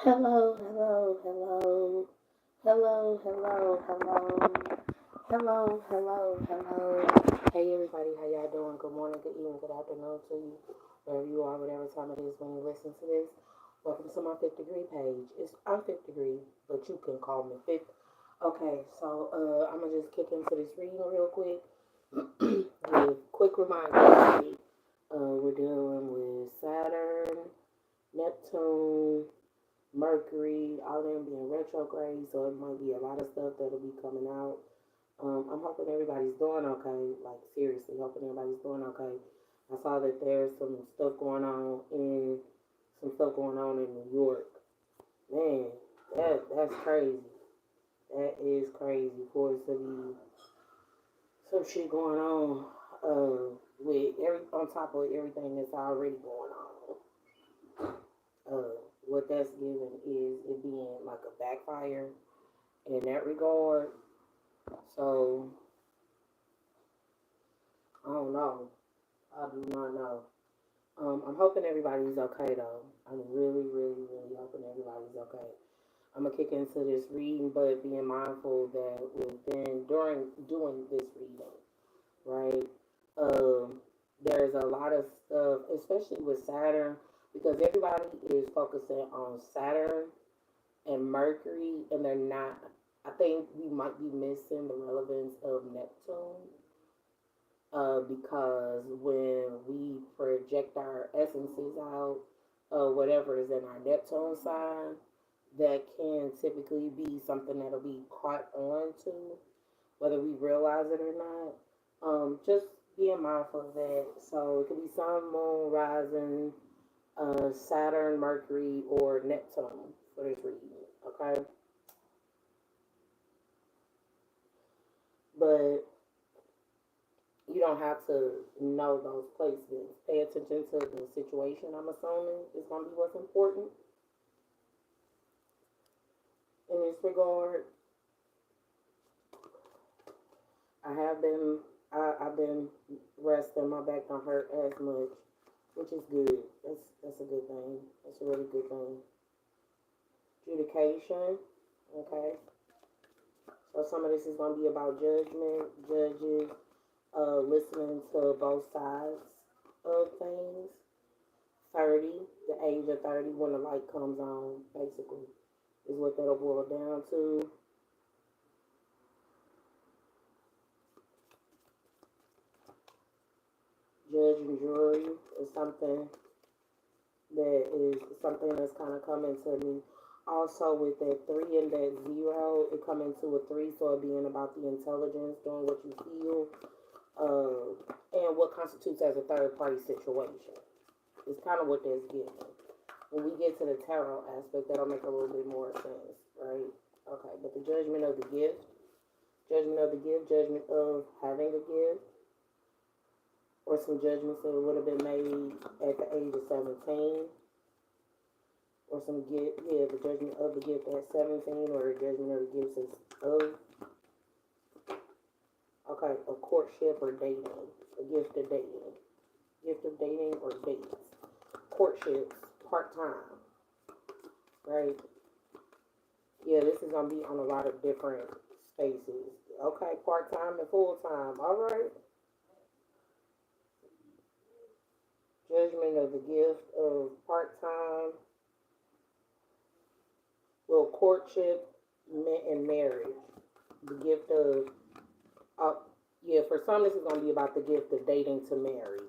Hello, hello, hello, hello, hello, hello, hello, hello, hello. Hey everybody, how y'all doing? Good morning, good evening, good afternoon to you, wherever you are, whatever time it is when you listen to this. Welcome to my fifth degree page. I'm fifth degree, but you can call me fifth. Okay, so I'm gonna just kick into this reading real quick. Give quick reminder. We're dealing with Saturn, Neptune, Mercury, all them being retrograde, so it might be a lot of stuff that'll be coming out. I'm hoping everybody's doing okay. Like seriously, hoping everybody's doing okay. I saw that there's some stuff going on in New York. Man, that's crazy. That is crazy for it to be some shit going on. With every on top of everything that's already going on. What that's given is it being like a backfire in that regard. So I don't know. I do not know. I'm hoping everybody's okay though. I'm really, really, really hoping everybody's okay. I'm gonna kick into this reading, but being mindful that within during doing this reading, right? There's a lot of stuff, especially with Saturn, because everybody is focusing on Saturn and Mercury, and they're not. I think we might be missing the relevance of Neptune, because when we project our essences out, whatever is in our Neptune sign, that can typically be something that'll be caught on to, whether we realize it or not. Just being mindful of that. So it could be Sun, Moon, Rising, Saturn, Mercury, or Neptune for this reading. Okay, but you don't have to know those placements. Pay attention to the situation. I'm assuming is going to be what's important in this regard. I've been resting. My back don't hurt as much, which is good. That's a good thing. That's a really good thing. Adjudication. Okay. So some of this is going to be about judgment, judges, listening to both sides of things. 30, the age of 30, when the light comes on, basically, is what that'll boil down to. Judge and jury is something that's kind of coming to me. Also, with that 3 and that 0, it come into a 3, so it being about the intelligence, doing what you feel, and what constitutes as a third party situation. It's kind of what that's given. When we get to the tarot aspect, that'll make a little bit more sense, right? Okay, but the judgment of the gift, judgment of having a gift, or some judgments that would have been made at the age of 17, or some gift, yeah, the judgment of the gift at 17, or the judgment of the gifts of, okay, a courtship or dating, a gift of dating or dates, courtships, part-time, right? Yeah, this is going to be on a lot of different spaces. Okay, part-time and full-time, all right. Judgment of the gift of part-time, well, courtship and marriage. The gift of, yeah, for some this is going to be about the gift of dating to marry.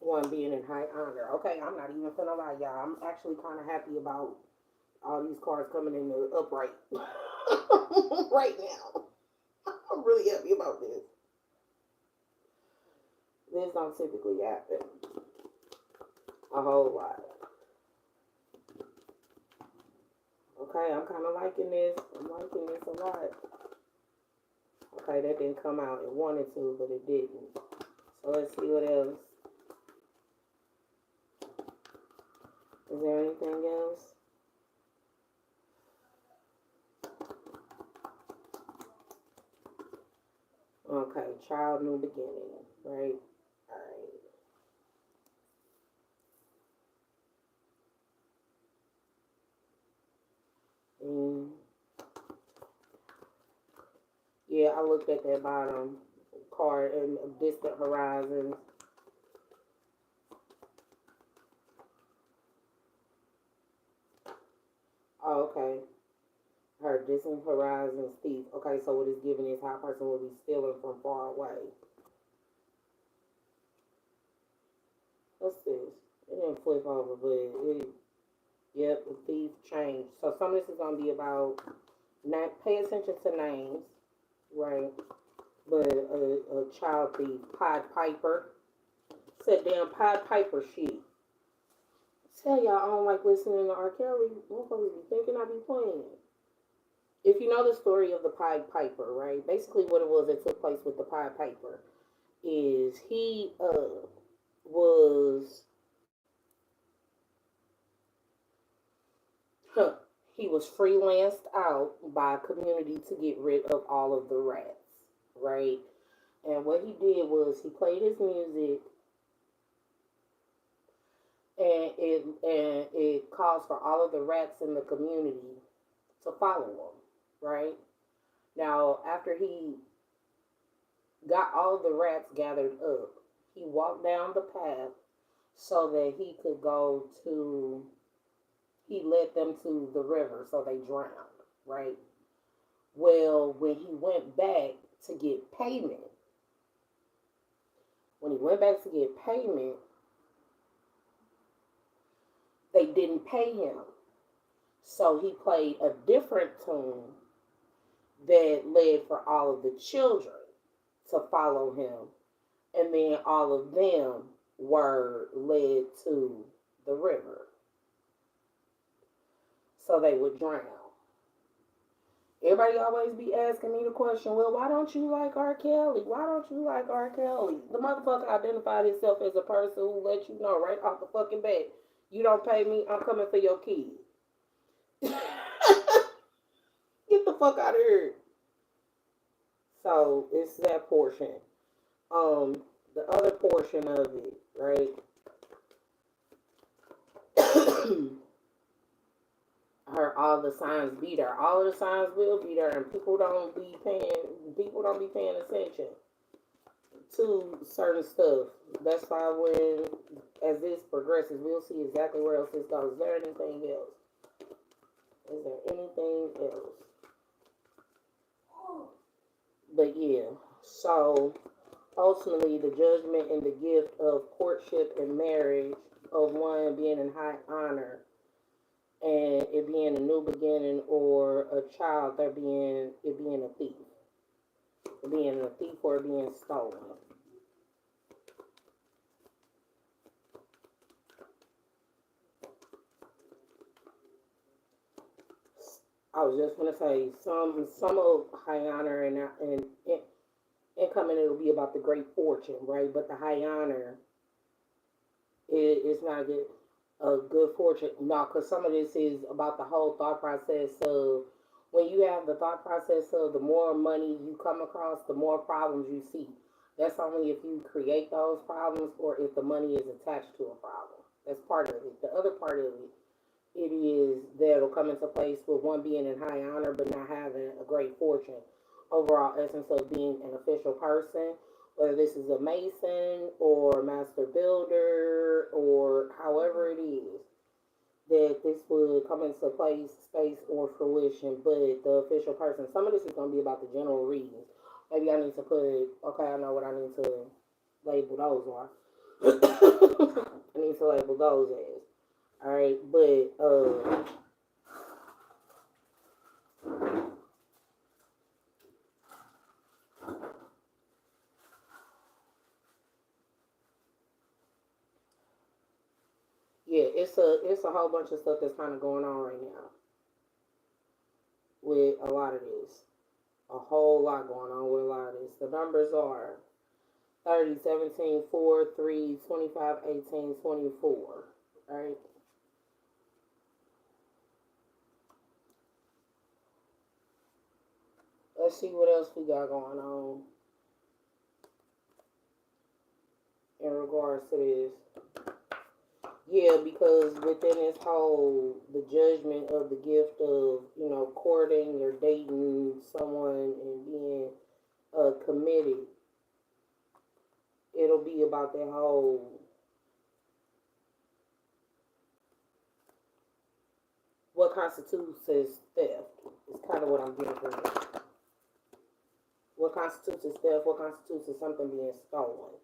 One being in high honor. Okay, I'm not even gonna lie, y'all. I'm actually kind of happy about all these cards coming in the upright right now. I'm really happy about this. This don't typically happen a whole lot. Okay, I'm kind of liking this. I'm liking this a lot. Okay, that didn't come out. It wanted to, but it didn't. So let's see what else. Is there anything else? Okay, child, new beginning, right? Alright. Mm, yeah, I looked at that bottom card and distant horizons. Oh, okay. Her distant horizons thief. Okay, so what it's giving is how a person will be stealing from far away. What's this? It didn't flip over, but it, yep, the thief changed. So some of this is gonna be about pay attention to names, right? But a child thief, Pied Piper, said damn Pied Piper shit. Tell y'all I don't like listening to R. Kelly. Motherfuckers be thinking I be playing. If you know the story of the Pied Piper, right? Basically, what it was that took place with the Pied Piper is he was huh, he was freelanced out by a community to get rid of all of the rats, right? And what he did was he played his music, and it caused for all of the rats in the community to follow him, right? Now, after he got all of the rats gathered up, he walked down the path so that he could go to, he led them to the river so they drowned, right? Well, when he went back to get payment, when he went back to get payment, they didn't pay him. So he played a different tune that led for all of the children to follow him. And then all of them were led to the river so they would drown. Everybody always be asking me the question, well, why don't you like R. Kelly? Why don't you like R. Kelly? The motherfucker identified himself as a person who let you know right off the fucking bat, you don't pay me, I'm coming for your kid. Get the fuck out of here. So it's that portion. The other portion of it, right? Her all the signs be there. All of the signs will be there, and people don't be paying. People don't be paying attention to certain stuff. That's why when, as this progresses, we'll see exactly where else this goes. Is there anything else? Is there anything else? But yeah, so ultimately, the judgment and the gift of courtship and marriage, of one being in high honor and it being a new beginning, or a child, there being it being a thief, it being a thief or being stolen. I was just gonna say some of high honor and coming, it'll be about the great fortune, right? But the high honor is not a good fortune. No, because some of this is about the whole thought process of when you have the thought process of the more money you come across, the more problems you see. That's only if you create those problems or if the money is attached to a problem. That's part of it. The other part of it is that it'll come into place with one being in high honor but not having a great fortune. Overall essence of being an official person, whether this is a mason or master builder or however it is, that this would come into place, space, or fruition. But the official person, some of this is going to be about the general readings. Maybe I need to put, okay, I know what I need to label those are. I need to label those as. All right, but yeah, it's a whole bunch of stuff that's kind of going on right now with a lot of this. A whole lot going on with a lot of this. The numbers are 30, 17, 4, 3, 25, 18, 24. Right? Let's see what else we got going on. regards to this. Yeah, because within this whole, the judgment of the gift of, courting or dating someone and being committed, it'll be about that whole, what constitutes as theft. It's kind of what I'm getting from it. What constitutes as theft? What constitutes as something being stolen?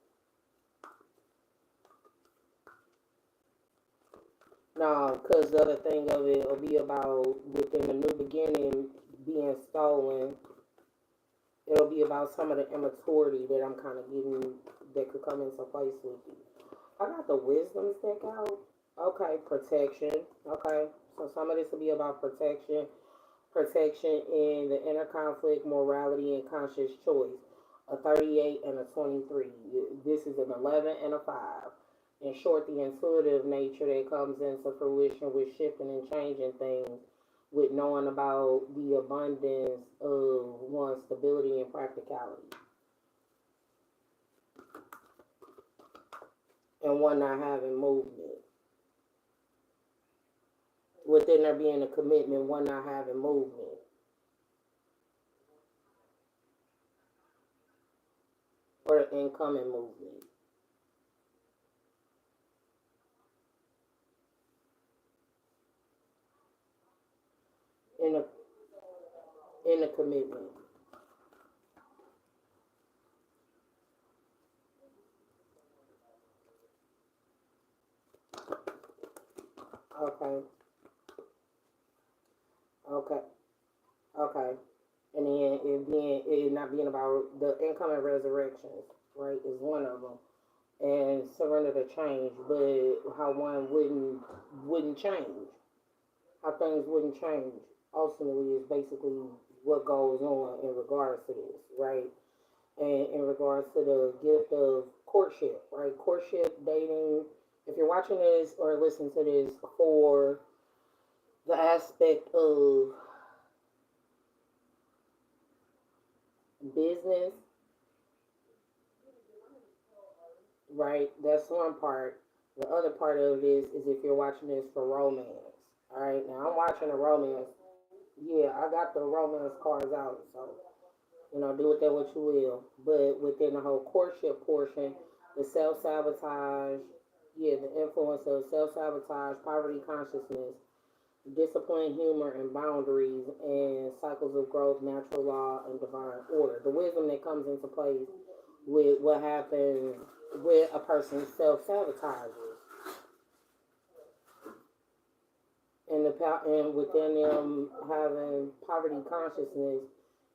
No, because the other thing of it will be about within the new beginning being stolen. It'll be about some of the immaturity that I'm kind of getting that could come into place with you. I got the wisdom stick out. Okay, protection. Okay, so some of this will be about protection. Protection in the inner conflict, morality, and conscious choice. A 38 and a 23. This is an 11 and a 5. In short, the intuitive nature that comes into fruition with shifting and changing things, with knowing about the abundance of one's stability and practicality. And one not having movement. Within there being a commitment, one not having movement. Or incoming movement. In a commitment. Okay. Okay. Okay. And then it not being about the incoming resurrections, right, is one of them. And surrender to change, but how one wouldn't change. How things wouldn't change ultimately is basically what goes on in regards to this, right? And in regards to the gift of courtship, right? Courtship, dating. If you're watching this or listening to this for the aspect of business, right? That's one part. The other part of this is if you're watching this for romance. All right, now I'm watching a romance. Yeah, I got the romance cards out, so do with that what you will. But within the whole courtship portion, the self sabotage, yeah, the influence of self sabotage, poverty consciousness, discipline, humor, and boundaries, and cycles of growth, natural law, and divine order. The wisdom that comes into place with what happens with a person self sabotages, and within them having poverty consciousness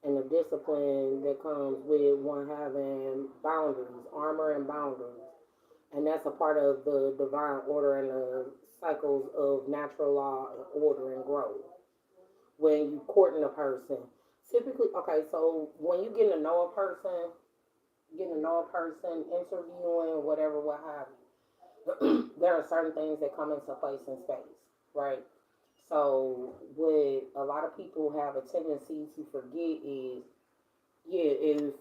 and the discipline that comes with one having boundaries, armor and boundaries. And that's a part of the divine order and the cycles of natural law and order and growth. When you courting a person, typically, okay, so when you getting to know a person, interviewing, whatever, what have you, there are certain things that come into place in space, right? So what a lot of people have a tendency to forget is, yeah, is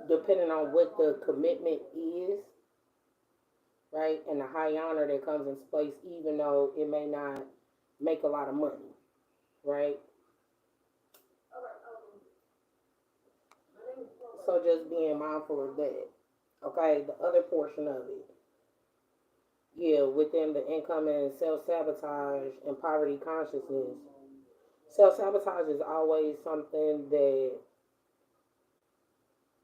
depending on what the commitment is, right, and the high honor that comes into place, even though it may not make a lot of money, right? So just being mindful of that. Okay, the other portion of it, yeah, within the income and self sabotage and poverty consciousness, self sabotage is always something that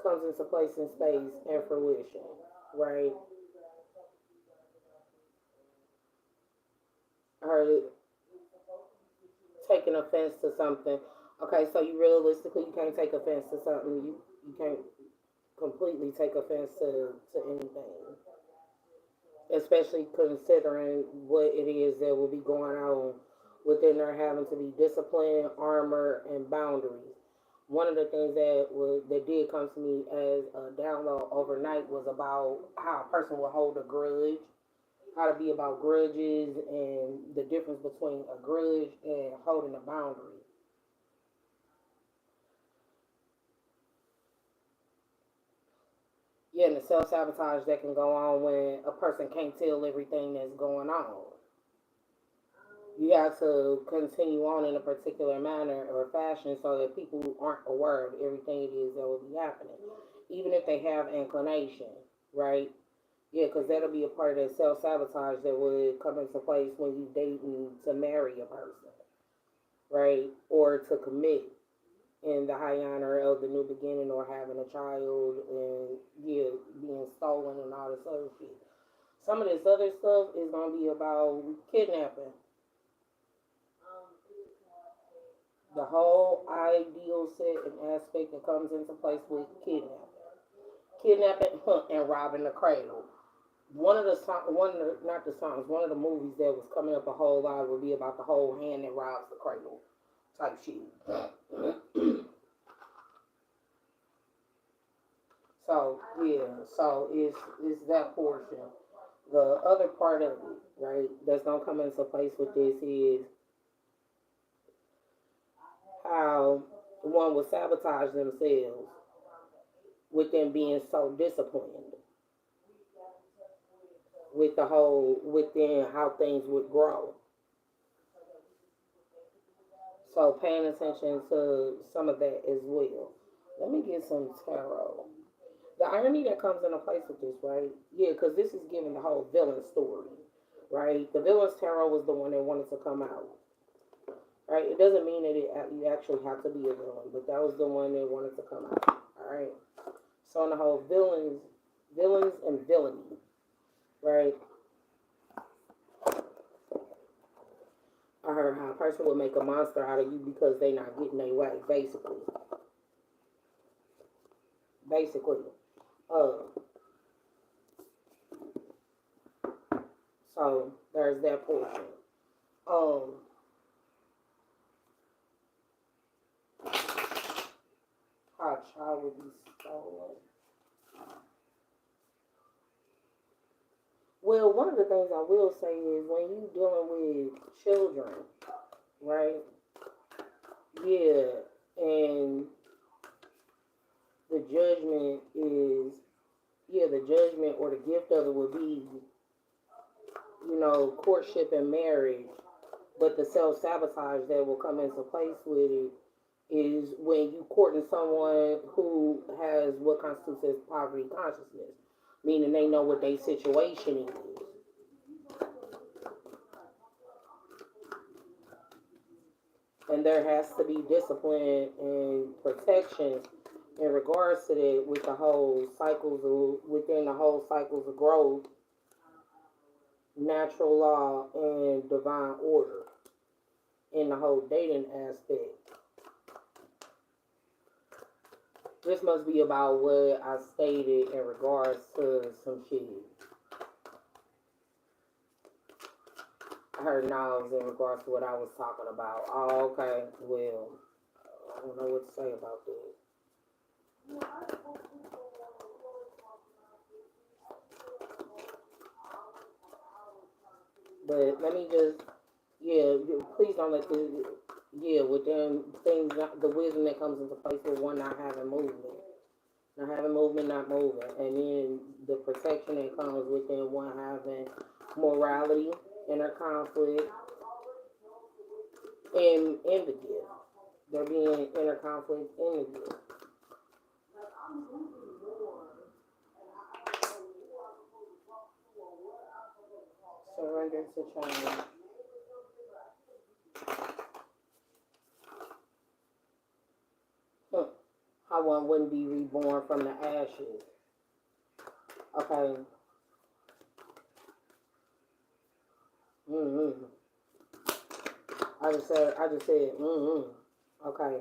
comes into place in space and fruition, right? Or taking offense to something. Okay, so you realistically you can't take offense to something. You can't completely take offense to anything. Especially considering what it is that will be going on within there having to be discipline, armor, and boundaries. One of the things that did come to me as a download overnight was about how a person will hold a grudge, how to be about grudges, and the difference between a grudge and holding a boundary. Yeah, and the self-sabotage that can go on when a person can't tell everything that's going on. You have to continue on in a particular manner or fashion so that people aren't aware of everything it is that will be happening, even if they have inclination, right? Yeah, because that'll be a part of that self sabotage that would come into place when you dating to marry a person, right? Or to commit in the high honor of the new beginning or having a child and yeah, being stolen and all this other shit. Some of this other stuff is gonna be about kidnapping. The whole ideal set and aspect that comes into place with kidnapping, and robbing the cradle. Not the songs, one of the movies that was coming up a whole lot would be about the whole hand that robs the cradle type shit. So yeah, so it's that portion. The other part of it, right, that's gonna come into place with this is how one will sabotage themselves with them being so disciplined with the whole within how things would grow. So paying attention to some of that as well. Let me get some tarot. The irony that comes into place with this, right? Yeah, because this is giving the whole villain story, right? The villain's tarot was the one that wanted to come out, right? It doesn't mean that you actually have to be a villain, but that was the one that wanted to come out, all right? So in the whole villains and villainy, right? I heard how a person will make a monster out of you because they not getting their way, basically. Basically. Uh, so there's that portion. Um, how a child would be stolen. Well, one of the things I will say is when you dealing with children, right? Yeah, and the judgment is, yeah, the judgment or the gift of it would be, courtship and marriage. But the self sabotage that will come into place with it is when you courting someone who has what constitutes as poverty consciousness, meaning they know what their situation is. And there has to be discipline and protection in regards to that with the whole cycles of within the whole cycles of growth, natural law and divine order in the whole dating aspect. This must be about what I stated in regards to some shit. I heard Niles in regards to what I was talking about. Oh, okay. Well, I don't know what to say about that. But let me just, yeah, please don't let the, yeah, with them things, the wisdom that comes into place with one not having movement. Not having movement, not moving. And then the protection that comes within one having morality, inner conflict, and in the gift. There being inner conflict in the gift. Surrender to change. How one wouldn't be reborn from the ashes. Okay. Mm-hmm. I just said, mm-hmm. Okay.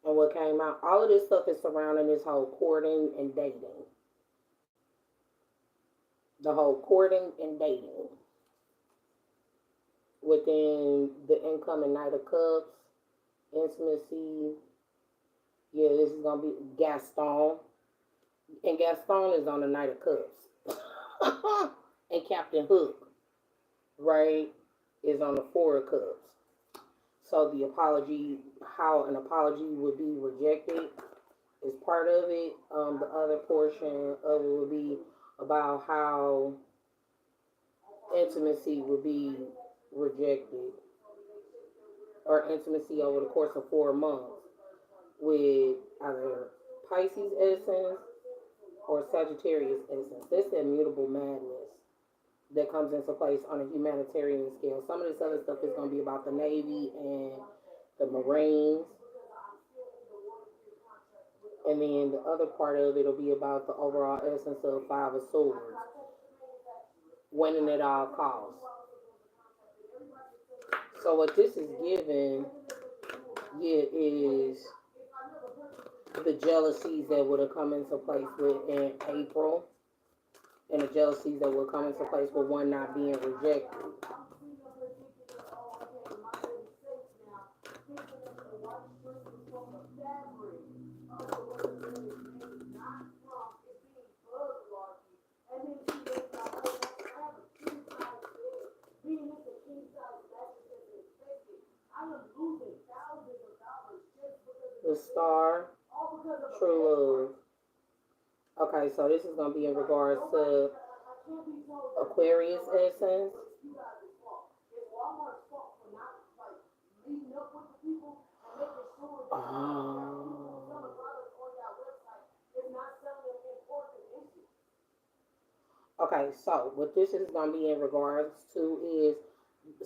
And what came out, all of this stuff is surrounding this whole courting and dating. The whole courting and dating. Within the incoming Knight of Cups, intimacy. Yeah, this is going to be Gaston. And Gaston is on the Knight of Cups. And Captain Hook, right, is on the Four of Cups. So the apology, how an apology would be rejected is part of it. The other portion of it will be about how intimacy will be rejected, or intimacy over the course of 4 months with either Pisces essence or Sagittarius essence. This is immutable madness that comes into place on a humanitarian scale. Some of this other stuff is going to be about the Navy and the Marines. And then the other part of it will be about the overall essence of Five of Swords, winning at all costs. So what this is giving, is the jealousies that would have come into place in April, and the jealousies that will come into place with one not being rejected. The Star, True Love. Okay, so this is going to be in regards to Aquarius essence. Okay, so what this is going to be in regards to is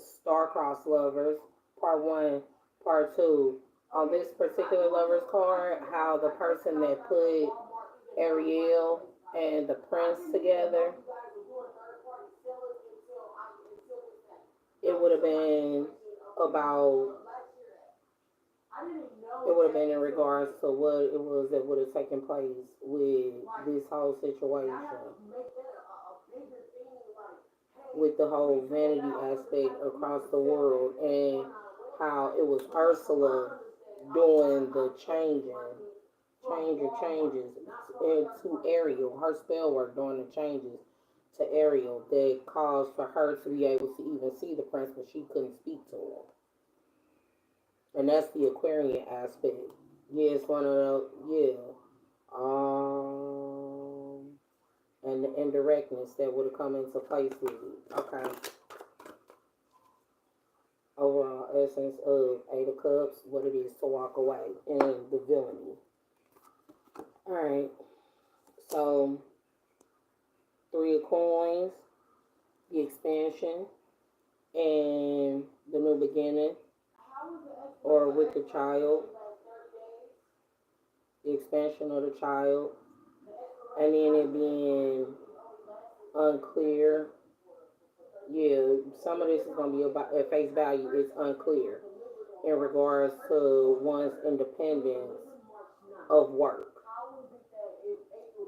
Star-Crossed Lovers, Part 1, Part 2. On this particular Lovers card, how the person that put Ariel and the Prince together, it would have been about, it would have been in regards to what it was that would have taken place with this whole situation, with the whole vanity aspect across the world, and how it was Ursula doing the changes into Ariel, her spell work doing the changes to Ariel that caused for her to be able to even see the prince, but she couldn't speak to him. And that's the Aquarian aspect. Yeah, it's one of those, yeah. And the indirectness that would have come into place with it. Okay. Overall essence of Eight of Cups, what it is to walk away, and the villainy. Alright. So, Three of Coins, the expansion, and the new beginning, or with the child, the expansion of the child, and then it being unclear. Yeah, some of this is going to be about, at face value, it's unclear in regards to one's independence of work,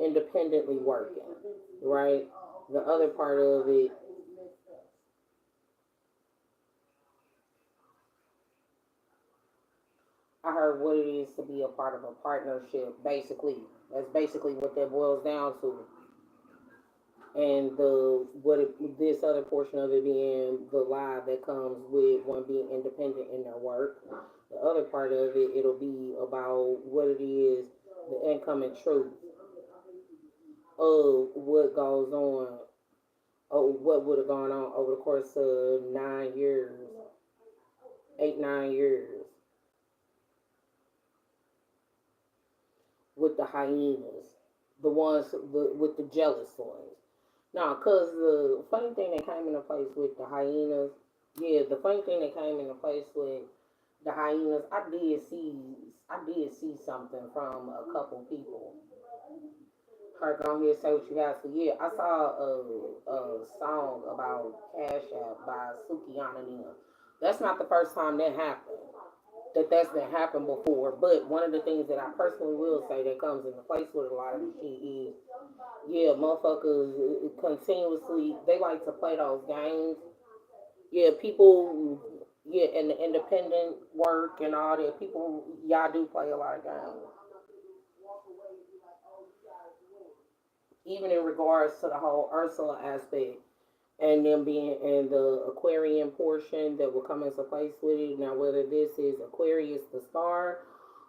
independently working, right? The other part of it, I heard what it is to be a part of a partnership, basically. That's basically what that boils down to. And this other portion of it being the lie that comes with one being independent in their work. The other part of it, it'll be about what it is, the incoming truth of what goes on, or what would have gone on over the course of 9 years, 8, 9 years, with the hyenas, the ones with the jealous ones. Now, because the funny thing that came into place with the hyenas, the funny thing that came into place with the hyenas, I did see something from a couple people. Her go here say what you have to. Yeah, I saw a song about Cash App by Sukiana Nina. That's not the first time that happened. That's been happened before. But one of the things that I personally will say that comes into place with a lot of the shit is, yeah, motherfuckers continuously, they like to play those games. Yeah, people, yeah, and the independent work and all that, people, y'all do play a lot of games. Even in regards to the whole Ursula aspect, and them being in the Aquarian portion that will come into place with it. Now, whether this is Aquarius the star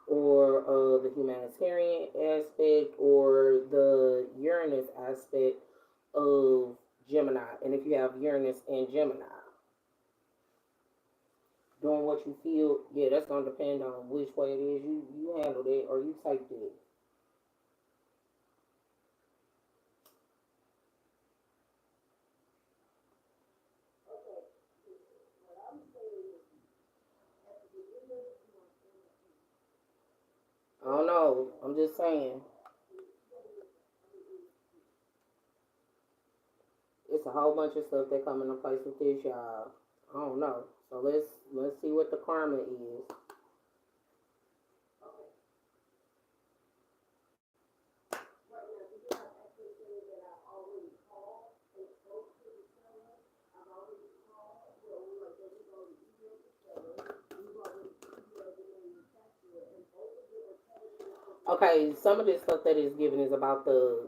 or the humanitarian aspect, or the Uranus aspect of Gemini. And if you have Uranus in Gemini, doing what you feel, yeah, that's gonna depend on which way it is you handled it or you typed it. I don't know. I'm just saying. It's a whole bunch of stuff that come into place with this, y'all. I don't know. So let's see what the karma is. Okay, some of this stuff that is given is about the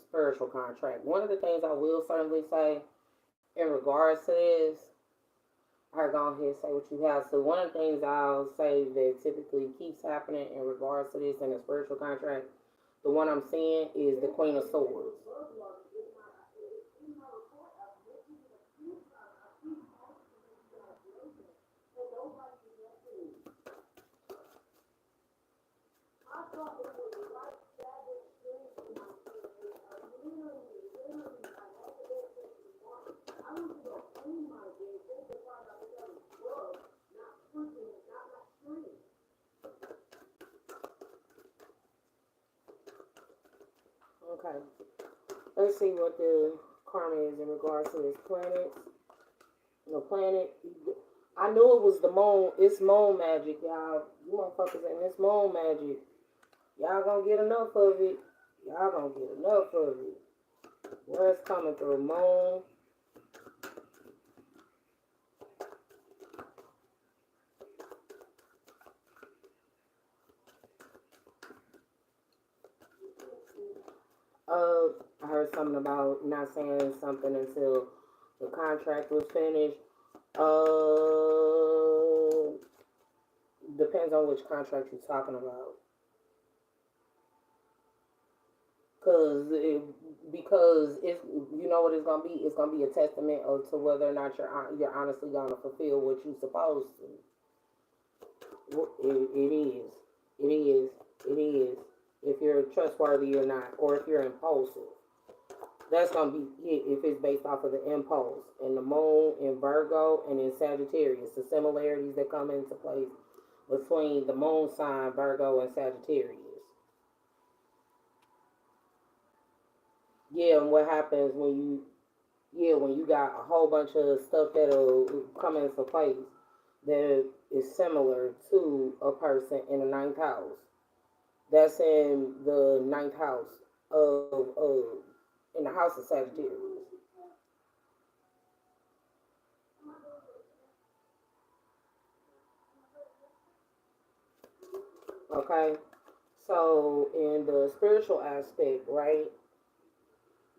spiritual contract. One of the things I will certainly say in regards to this, I go ahead and say what you have. So one of the things I'll say that typically keeps happening in regards to this in the spiritual contract, the one I'm seeing is the Queen of Swords. Okay, let's see what the karma is in regards to this planet. The planet, I knew it was the moon. It's moon magic, y'all. You motherfuckers in this moon magic. Y'all gonna get enough of it. Y'all gonna get enough of it. Where it's coming through, moon. I heard something about not saying something until the contract was finished. Uh, depends on which contract you're talking about. Because it's, you know what it's gonna be. It's gonna be a testament to whether or not you're honestly gonna fulfill what you're supposed to. It is. It is. It is. If you're trustworthy or not, or if you're impulsive. That's gonna be it if it's based off of the impulse and the moon in Virgo and in Sagittarius. The similarities that come into place between the moon sign Virgo and Sagittarius. Yeah, and what happens when you got a whole bunch of stuff that'll come into place that is similar to a person in the ninth house. That's in the ninth house of in the house of Sagittarius. Okay, so in the spiritual aspect, right,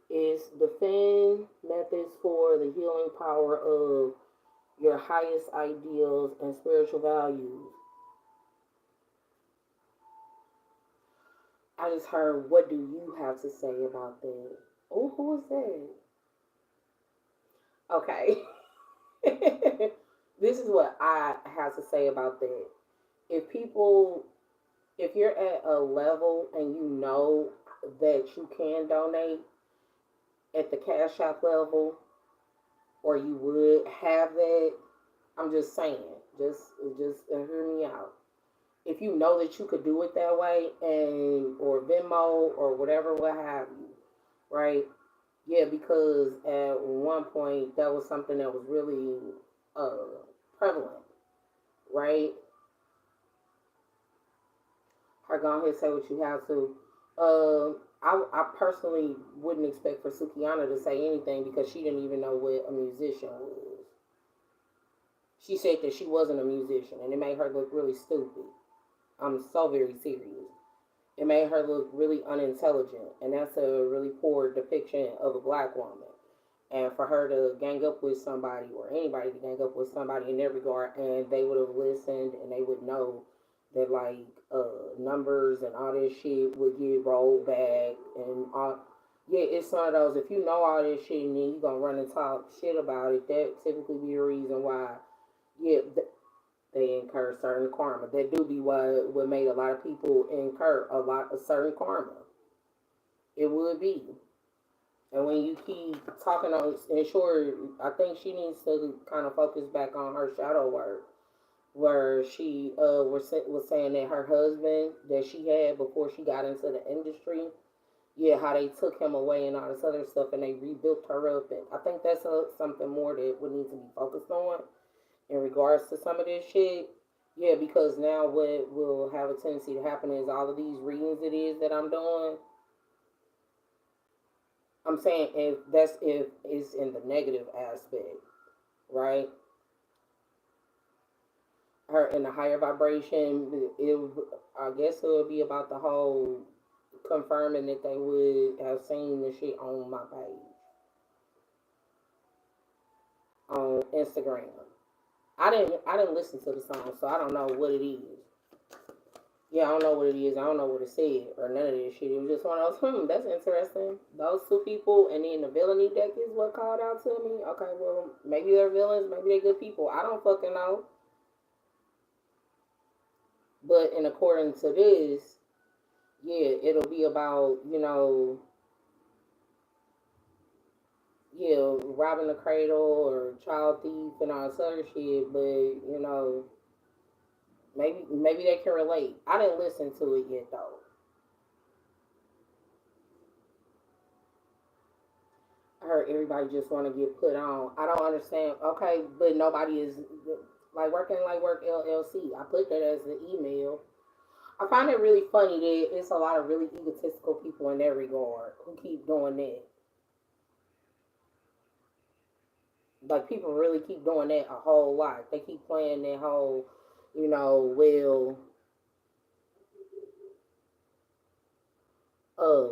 is defend methods for the healing power of your highest ideals and spiritual values. I just heard, what do you have to say about that? Oh, who is that? Okay. This is what I have to say about that. If people, if you're at a level and you know that you can donate at the cash app level, or you would have that, I'm just saying, just hear me out. If you know that you could do it that way, and or Venmo or whatever, what have you, right? Yeah, because at one point that was something that was really prevalent, right? Her go ahead and say what you have to. I personally wouldn't expect for Sukiana to say anything because she didn't even know what a musician was. She said that she wasn't a musician, and it made her look really stupid. I'm so very serious. It made her look really unintelligent, and that's a really poor depiction of a black woman. And for her to gang up with somebody, or anybody to gang up with somebody in that regard, and they would have listened and they would know that like numbers and all this shit would get rolled back and all. Yeah, it's one of those. If you know all this shit and then you gonna run and talk shit about it, that typically be a reason why. Yeah, they incur certain karma. That do be what made a lot of people incur a lot of certain karma. It would be. And when you keep talking on, and sure, I think she needs to kind of focus back on her shadow work, where she was saying that her husband that she had before she got into the industry, yeah, how they took him away and all this other stuff, and they rebuilt her up. And I think that's something more that would need to be focused on in regards to some of this shit. Yeah, because now what will have a tendency to happen is all of these readings it is that I'm doing. I'm saying if it's in the negative aspect, right? Her in the higher vibration, I guess it would be about the whole confirming that they would have seen the shit on my page on Instagram. I didn't listen to the song, so I don't know what it is. Yeah, I don't know what it is. I don't know what it said or none of this shit. It was just one of those, that's interesting. Those two people and then the villainy deck is what called out to me. Okay, well, maybe they're villains, maybe they're good people. I don't fucking know. But in accordance to this, yeah, it'll be about, yeah, robbing the cradle or child thief and all this other shit, but maybe they can relate. I didn't listen to it yet though. I heard everybody just want to get put on. I don't understand. Okay, but nobody is like working like work LLC. I put that as the email. I find it really funny that it's a lot of really egotistical people in that regard who keep doing that. Like people really keep doing that a whole lot. They keep playing that whole, well, uh,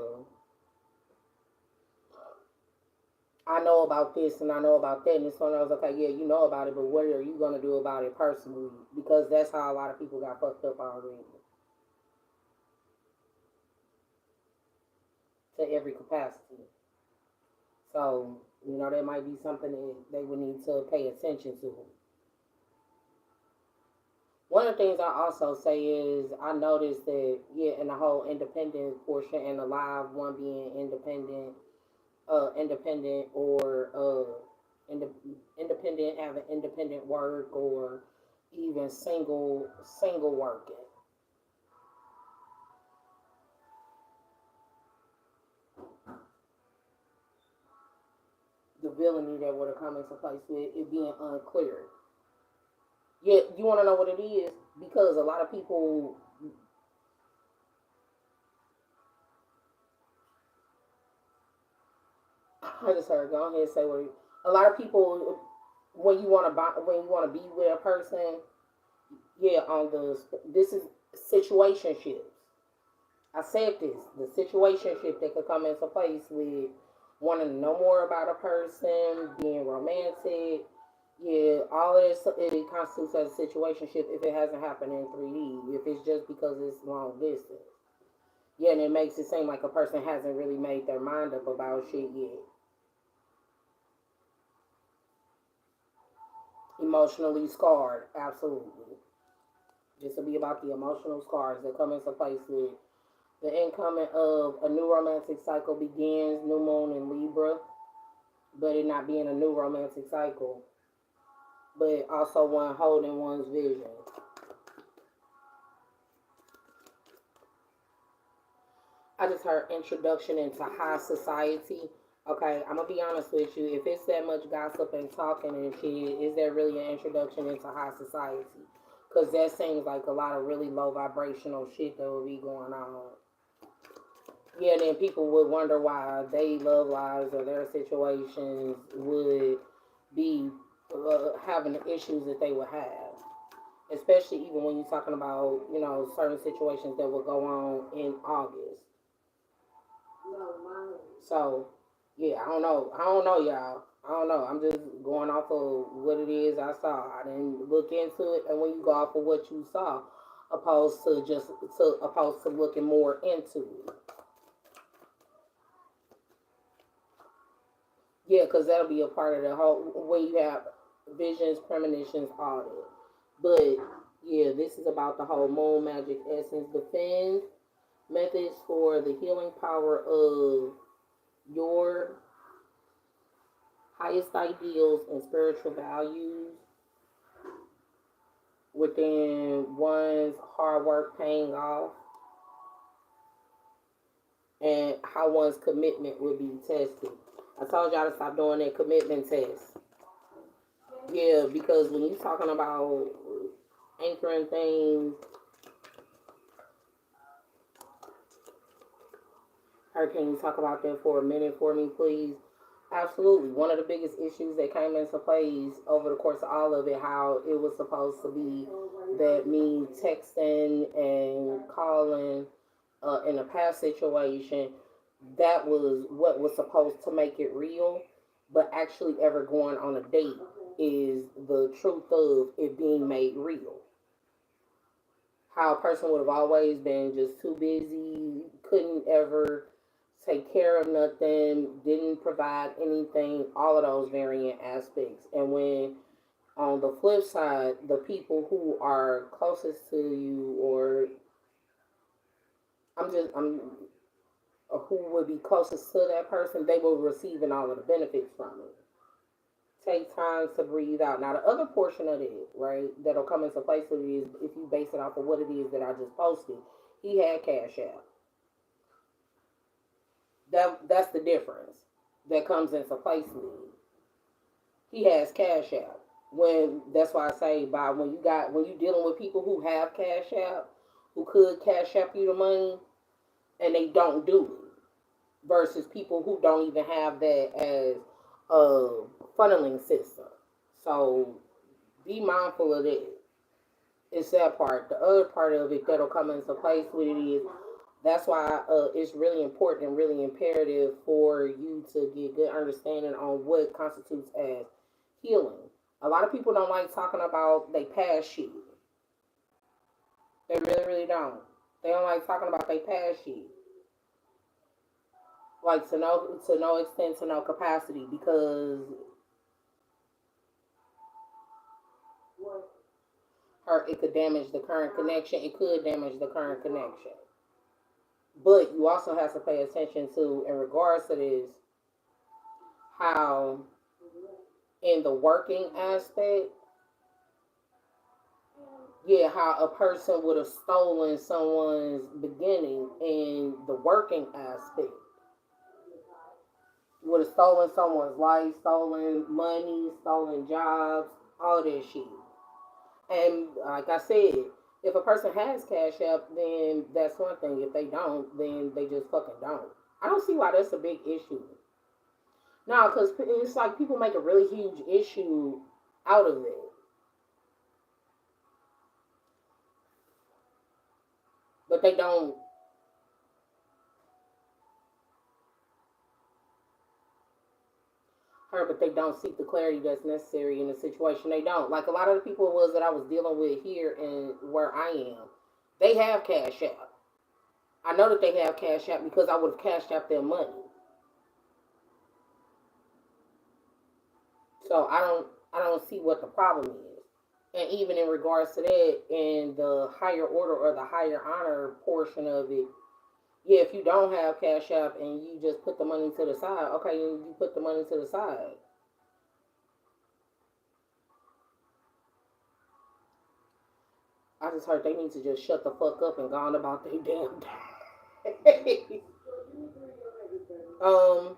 I know about this and I know about that, and it's one of those, okay, yeah, you know about it, but what are you gonna do about it personally? Because that's how a lot of people got fucked up already to every capacity. So, that might be something that they would need to pay attention to. One of the things I also say is I noticed that, yeah, in the whole independent portion and the live one being independent or independent having independent work or even single working. The villainy that would have come into place with it being unclear. Yet you want to know what it is because a lot of people. I just heard. Go ahead and say what. A lot of people, when you want to be with a person, yeah, on the this is situationships. I said this, the situationship that could come into place with wanting to know more about a person, being romantic, yeah, all of this it constitutes as a situationship if it hasn't happened in 3D. If it's just because it's long distance, yeah, and it makes it seem like a person hasn't really made their mind up about shit yet. Emotionally scarred, absolutely. This will be about the emotional scars that come into place with the incoming of a new romantic cycle begins, new moon in Libra, but it not being a new romantic cycle, but also one holding one's vision. I just heard introduction into high society. Okay, I'm gonna be honest with you. If it's that much gossip and talking and shit, is there really an introduction into high society? Because that seems like a lot of really low vibrational shit that will be going on. Yeah, then people would wonder why they love lives or their situations would be having the issues that they would have. Especially even when you're talking about, certain situations that will go on in August. So, yeah, I don't know. I don't know, y'all. I don't know. I'm just going off of what it is I saw. I didn't look into it. And when you go off of what you saw, opposed to looking more into it. Yeah, because that'll be a part of the whole when you have visions, premonitions, all that. But yeah, this is about the whole moon magic essence defend methods for the healing power of your highest ideals and spiritual values within one's hard work paying off and how one's commitment will be tested. I told y'all to stop doing that commitment test. Yeah, because when you're talking about anchoring things, can you talk about that for a minute for me, please? Absolutely. One of the biggest issues that came into place over the course of all of it, how it was supposed to be that me texting and calling in a past situation, that was what was supposed to make it real, but actually ever going on a date is the truth of it being made real. How a person would have always been just too busy, couldn't ever take care of nothing, didn't provide anything, all of those varying aspects. And when on the flip side, the people who are closest to you, or I'm who would be closest to that person, they will receiving all of the benefits from it. Take time to breathe out. Now, the other portion of it, right, that'll come into place with it is if you base it off of what it is that I just posted. He had Cash App. That's the difference that comes into place with it. He has Cash App. When that's why I say by when you dealing with people who have Cash App, who could Cash App you the money, and they don't do it, versus people who don't even have that as a funneling system. So be mindful of that. It's that part. The other part of it that'll come into place with it is that's why it's really important and really imperative for you to get good understanding on what constitutes as healing. A lot of people don't like talking about they past shit. They really, really don't. They don't like talking about their past shit. Like to no extent, to no capacity, because it could damage the current connection. It could damage the current connection. But you also have to pay attention to, in regards to this, how in the working aspect, yeah, how a person would have stolen someone's beginning in the working aspect. Would have stolen someone's life, stolen money, stolen jobs, all that shit. And like I said, if a person has Cash App, then that's one thing. If they don't, then they just fucking don't. I don't see why that's a big issue. No, because it's like people make a really huge issue out of it. But they don't. But they don't seek the clarity that's necessary in the situation. They don't. Like a lot of the people it was that I was dealing with here and where I am, they have Cash App. I know that they have Cash App because I would have cashed out their money. So I don't see what the problem is. And even in regards to that, in the higher order or the higher honor portion of it, yeah, if you don't have Cash App and you just put the money to the side, okay, you put the money to the side. I just heard they need to just shut the fuck up and go on about their damn day. um,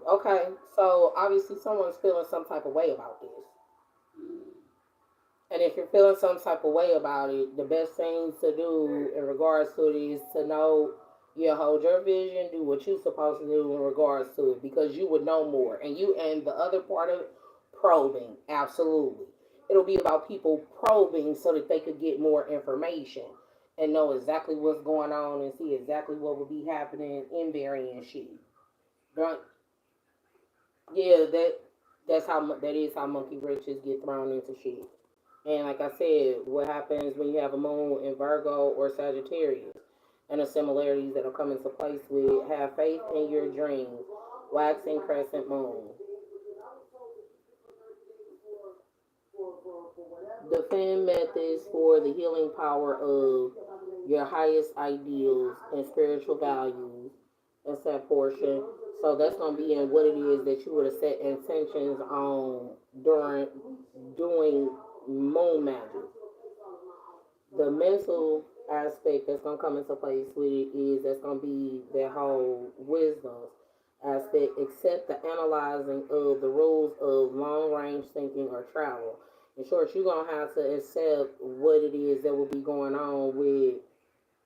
okay, so obviously someone's feeling some type of way about this. And if you're feeling some type of way about it, the best thing to do in regards to it is to know, yeah, hold your vision, do what you're supposed to do in regards to it, because you would know more. And the other part of it, probing, absolutely. It'll be about people probing so that they could get more information and know exactly what's going on and see exactly what will be happening in varying shit. Right? Yeah, that is how monkey wrenches get thrown into shit. And like I said, what happens when you have a moon in Virgo or Sagittarius? And the similarities that'll come into place with have faith in your dreams, waxing crescent moon. Defend methods for the healing power of your highest ideals and spiritual values. That's that portion. So that's gonna be in what it is that you would have set intentions on during doing moon magic. The mental aspect that's gonna come into place with it is that's gonna be that whole wisdom aspect, except the analyzing of the rules of long range thinking or travel. In short, you're gonna have to accept what it is that will be going on with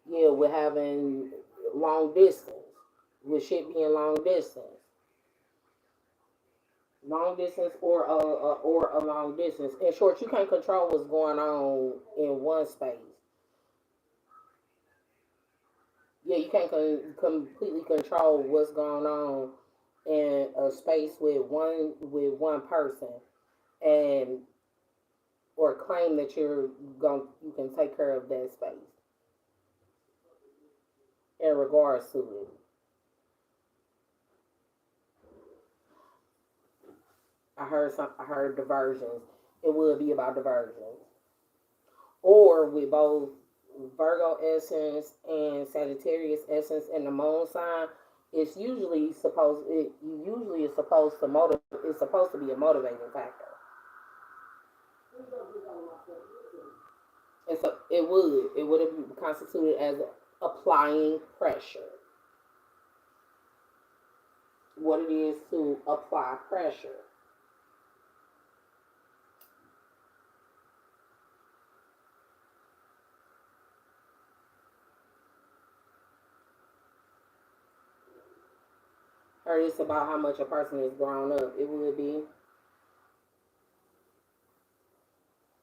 with having long distance, with shit being long distance or a long distance. In short, you can't control what's going on in one space. Yeah, you can't completely control what's going on in a space with one person, and or claim that you can take care of that space in regards to it. I heard diversions. It would be about diversions, or with both Virgo essence and Sagittarius essence in the moon sign. It usually is supposed to motivate. It's supposed to be a motivating factor. It would have constituted as applying pressure. What it is to apply pressure. Or it's about how much a person is grown up. It would be,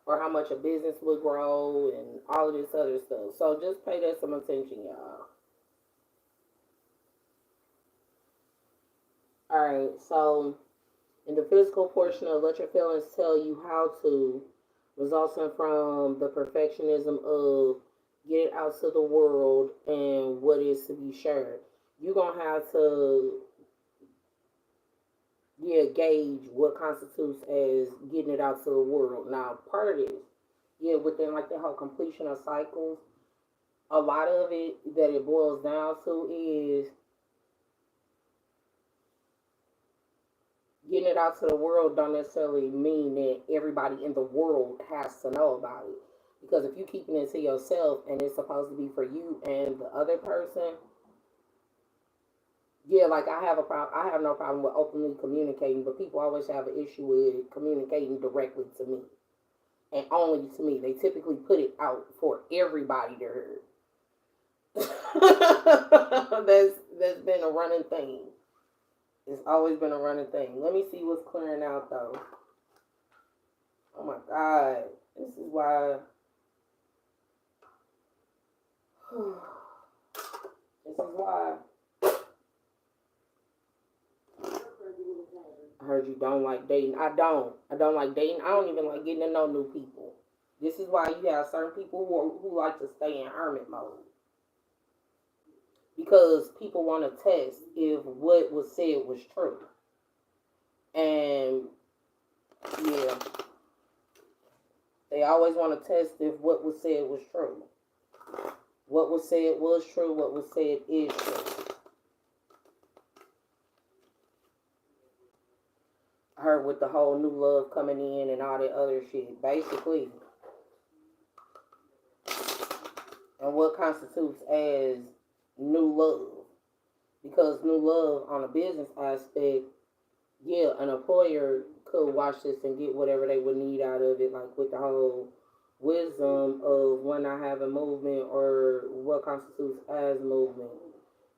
or how much a business would grow, and all of this other stuff. So just pay that some attention, y'all. All right. So in the physical portion of let your feelings tell you how to, resulting from the perfectionism of get it out to the world and what is to be shared. You're gonna have to gauge what constitutes as getting it out to the world. Now, part of this, within like the whole completion of cycles, a lot of it that it boils down to is getting it out to the world don't necessarily mean that everybody in the world has to know about it. Because if you keeping it to yourself and it's supposed to be for you and the other person, like I have a problem. I have no problem with openly communicating, but people always have an issue with communicating directly to me and only to me. They typically put it out for everybody to hear. That's been a running thing. It's always been a running thing. Let me see what's clearing out though. Oh my God, this is why. This is why. I heard you don't like dating. I don't. I don't like dating. I don't even like getting to know new people. This is why you have certain people who like to stay in hermit mode. Because people want to test if what was said was true. And yeah, they always want to test if what was said was true. What was said was true. What was said is true. I heard with the whole new love coming in and all that other shit. Basically, and what constitutes as new love. Because new love on a business aspect, an employer could watch this and get whatever they would need out of it, like with the whole wisdom of when not having movement or what constitutes as movement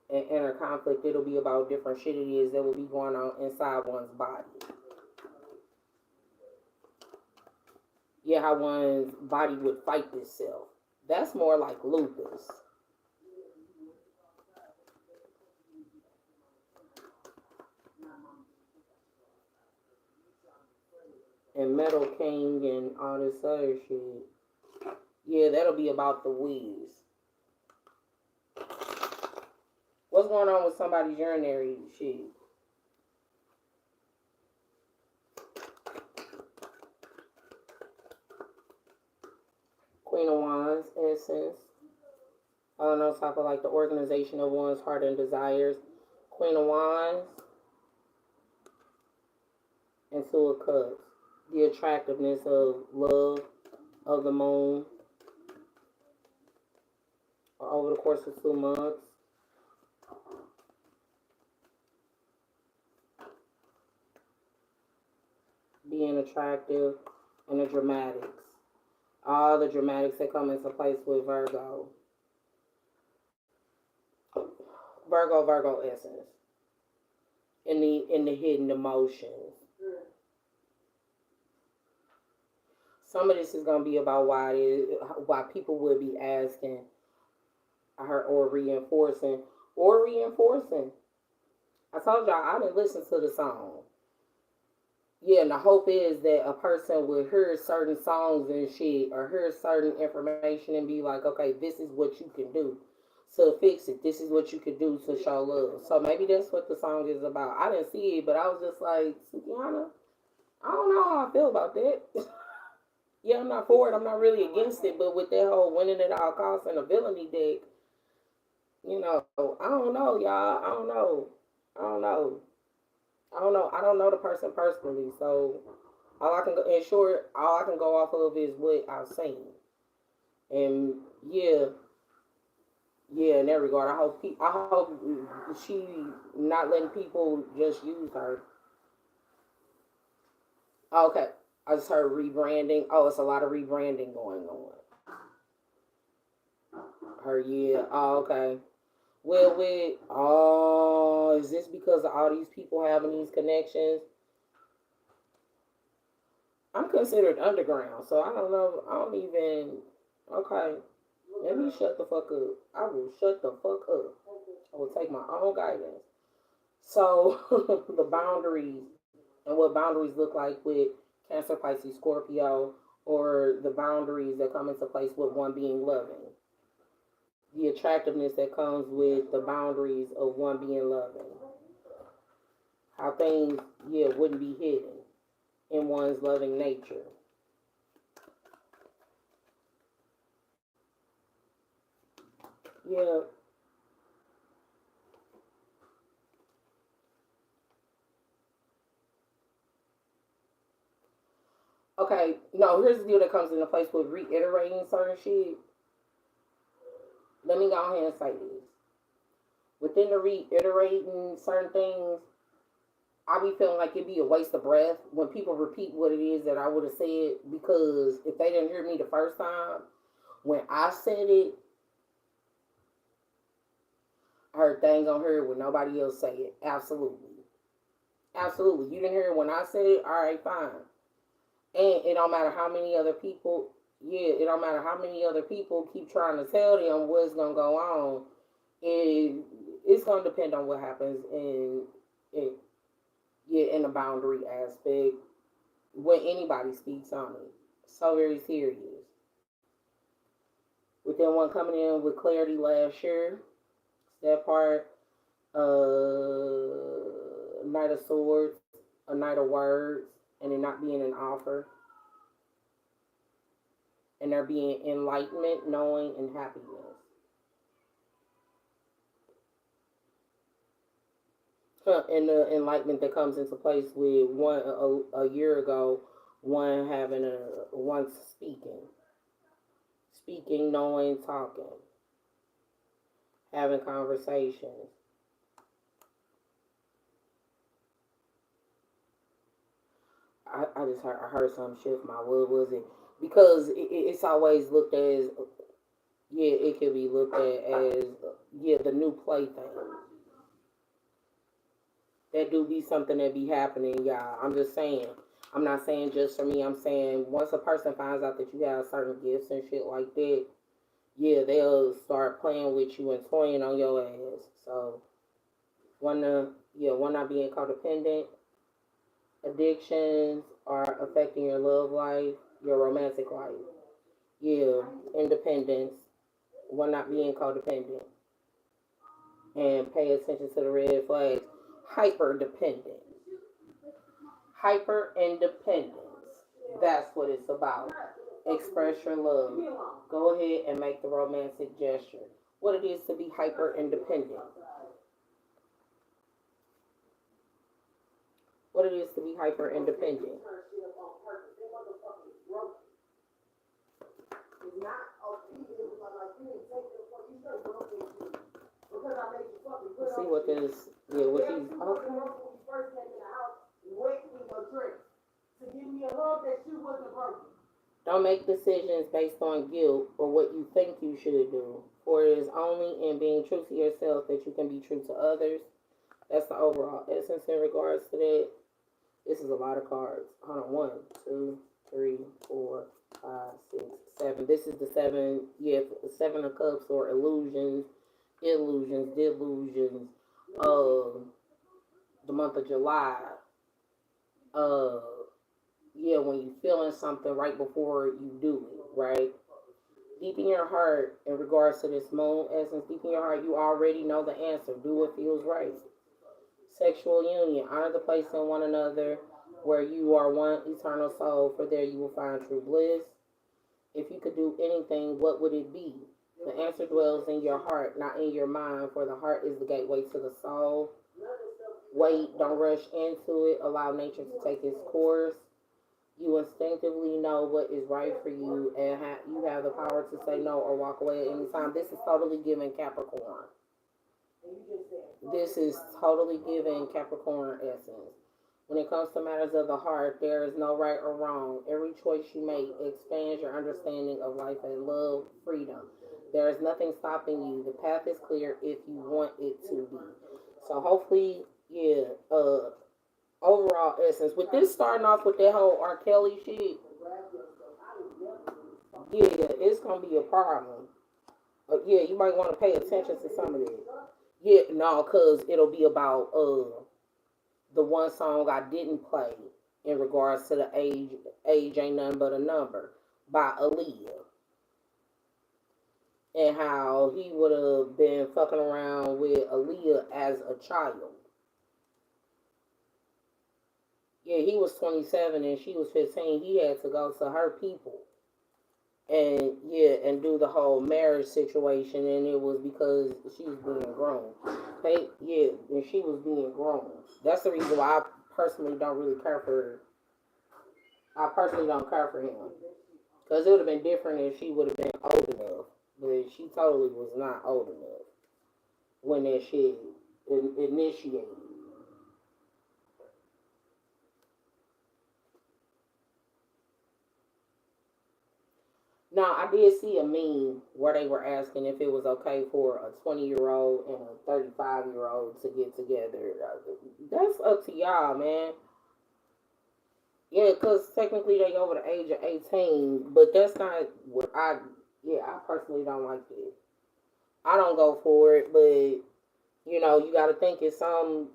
and inner conflict. It'll be about different shit it is that will be going on inside one's body. How one's body would fight itself. That's more like lupus. and Metal King and all this other shit. Yeah, that'll be about the Wiz. What's going on with somebody's urinary shit? Queen of Wands, Essence. On top of like the organization of one's heart and desires. Queen of Wands and Two of Cups. The attractiveness of love, of the moon, over the course of 2 months. Being attractive and the dramatics. All the dramatics that come into place with Virgo. Virgo essence. In the hidden emotions. Some of this is gonna be about why people would be asking her or reinforcing. I told y'all I didn't listen to the song. Yeah, and the hope is that a person will hear certain songs and shit or hear certain information and be like, okay, this is what you can do to fix it. This is what you can do to show love. So maybe that's what the song is about. I didn't see it, but I was just like, Sukiana, I don't know how I feel about that. Yeah, I'm not for it. I'm not really against it. But with that whole winning at all costs and a villainy deck, I don't know, y'all. I don't know. I don't know. I don't know. I don't know the person personally, so all I can go, in short, all I can go off of is what I've seen. And yeah, in that regard, I hope she not letting people just use her. Okay, I just heard rebranding. Oh, it's a lot of rebranding going on. Her Oh, okay. Well, is this because of all these people having these connections? I'm considered underground, so I don't know. I don't even. Okay, let me shut the fuck up. I will shut the fuck up. I will take my own guidance. So, the boundaries and what boundaries look like with Cancer, Pisces, Scorpio, or the boundaries that come into place with one being loving. The attractiveness that comes with the boundaries of one being loving. How things, wouldn't be hidden in one's loving nature. Yeah. Okay, no, here's the deal that comes into place with reiterating certain shit. Let me go ahead and say this. Within the reiterating certain things, I be feeling like it'd be a waste of breath when people repeat what it is that I would have said, because if they didn't hear me the first time, when I said it, I heard things on her when nobody else say it. Absolutely. Absolutely. You didn't hear it when I said it? Alright, fine. And it don't matter how many other people, it don't matter how many other people keep trying to tell them what's going to go on. It's going to depend on what happens in the boundary aspect when anybody speaks on it. So very serious. With them one coming in with clarity last year, that part, Knight of Swords, a Knight of Words, and it not being an offer. And there being enlightenment, knowing, and happiness. And the enlightenment that comes into place with one a year ago, one speaking, knowing, talking, having conversations. I heard some shift. What was it? Because it's always looked as, it can be looked at as, the new plaything. That do be something that be happening, y'all. I'm just saying. I'm not saying just for me. I'm saying once a person finds out that you have certain gifts and shit like that, they'll start playing with you and toying on your ass. So, one not being codependent, addictions, are affecting your love life, your romantic life. Yeah, independence, one not being codependent, and pay attention to the red flags. Hyper dependent, hyper independence. That's what it's about. Express your love. Go ahead and make the romantic gesture. What it is to be hyper independent. What it is to be hyper independent. Let's see what this, yeah, what these, okay. Don't make decisions based on guilt or what you think you should do, for it is only in being true to yourself that you can be true to others. That's the overall essence in regards to that. This is a lot of cards. Hold on, 1, 2, 3, 4, 5, 6, 7. This is the 7, yeah, 7 of Cups or illusions, delusions. The month of July. Uh, yeah, when you feeling something right before you do it, right? Deep in your heart, in regards to this moon essence, deep in your heart, you already know the answer. Do what feels right. Sexual union, honor the place in one another where you are one eternal soul, for there you will find true bliss. If you could do anything, what would it be? The answer dwells in your heart, not in your mind, for the heart is the gateway to the soul. Wait, don't rush into it. Allow nature to take its course. You instinctively know what is right for you, and you have the power to say no or walk away at any time. This is totally given Capricorn. This is totally given Capricorn essence. When it comes to matters of the heart, there is no right or wrong. Every choice you make expands your understanding of life and love, freedom. There is nothing stopping you. The path is clear if you want it to be. So hopefully, yeah, overall essence. With this starting off with that whole R. Kelly shit, yeah, it's gonna be a problem. Yeah, you might want to pay attention to some of it. Yeah, no, cause it'll be about the one song I didn't play in regards to the age ain't nothing but a number by Aaliyah, and how he would have been fucking around with Aaliyah as a child. Yeah, he was 27 and she was 15. He had to go to her people and yeah, and do the whole marriage situation, and it was because she was being grown. Hey, yeah, and she was being grown. That's the reason why I personally don't really care for. I personally don't care for him because it would have been different if she would have been old enough, but she totally was not old enough when that shit initiated. Now, I did see a meme where they were asking if it was okay for a 20-year-old and a 35-year-old to get together. That's up to y'all, man. Yeah, because technically they over the age of 18, but that's not what yeah, I personally don't like it. I don't go for it, but, you got to think it's some,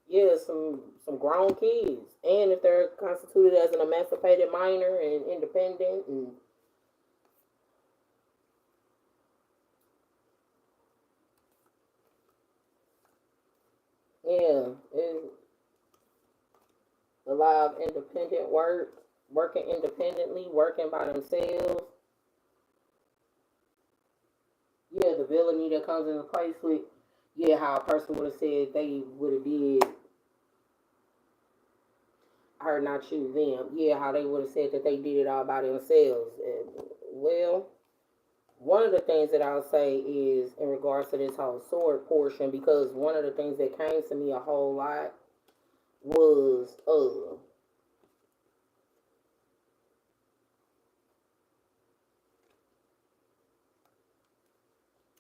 yeah, some grown kids. And if they're constituted as an emancipated minor and independent and yeah, it's a lot of independent work, working independently, working by themselves. Yeah, the villainy that comes into place with, yeah, how a person would have said they would have did her, not you, them. Yeah, how they would have said that they did it all by themselves. And, well, one of the things that I'll say is in regards to this whole sword portion, because one of the things that came to me a whole lot was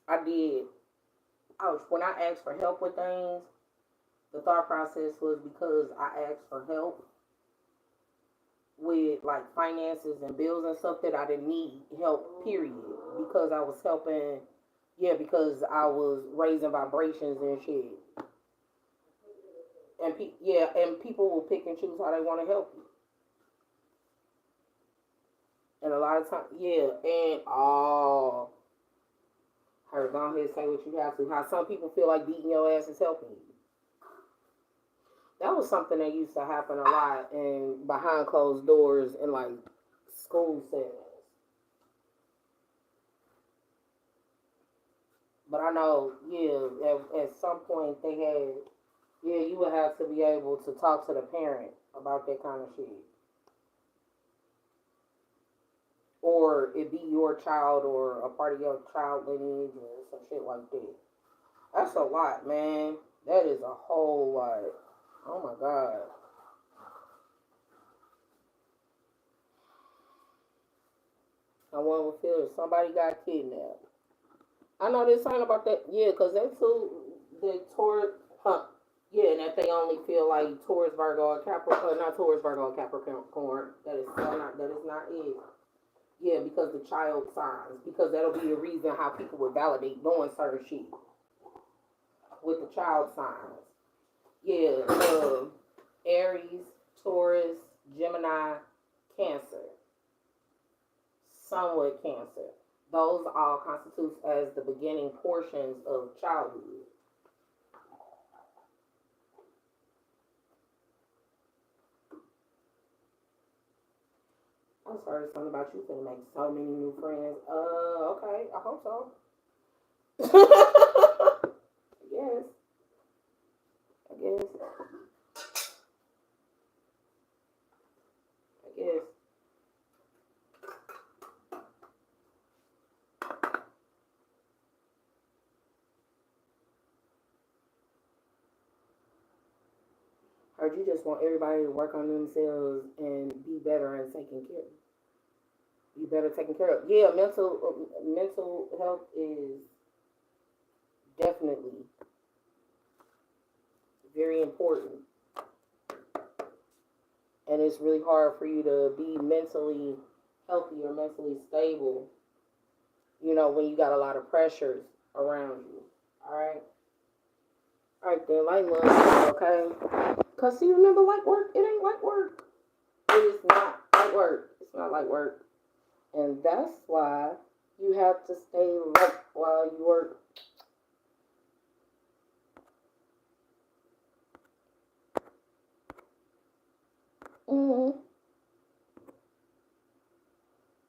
I did when I asked for help with things, the thought process was because I asked for help with like finances and bills and stuff that I didn't need help, period. Because I was helping, yeah, because I was raising vibrations and shit. And and people will pick and choose how they want to help you. And a lot of times, and her, go ahead and say what you have to. How some people feel like beating your ass is helping you. That was something that used to happen a lot in behind closed doors in like school settings. But I know, at some point they had, you would have to be able to talk to the parent about that kind of shit. Or it be your child or a part of your child lineage or some shit like that. That's a lot, man. That is a whole lot. Oh my God. I want to feel if somebody got kidnapped. I know they're saying about that, because they too, the Taurus, and that they only feel like Taurus, Virgo, or Capricorn, not Taurus, Virgo, or Capricorn. That is not it. Yeah, because the child signs, because that'll be the reason how people would validate doing certain shit with the child signs. Yeah, Aries, Taurus, Gemini, Cancer, somewhat Cancer. Those all constitute as the beginning portions of childhood. I heard something about you finna make so many new friends. Okay, I hope so. Yes, I guess. I guess. Heard you just want everybody to work on themselves and be better and taking care. Be better taken care of. Yeah, mental health is definitely very important, and it's really hard for you to be mentally healthy or mentally stable. When you got a lot of pressures around you. All right. All right then, light love, okay? Cause see, remember, like work, it ain't like work. It is not like work. It's not like work. And that's why you have to stay light while you work.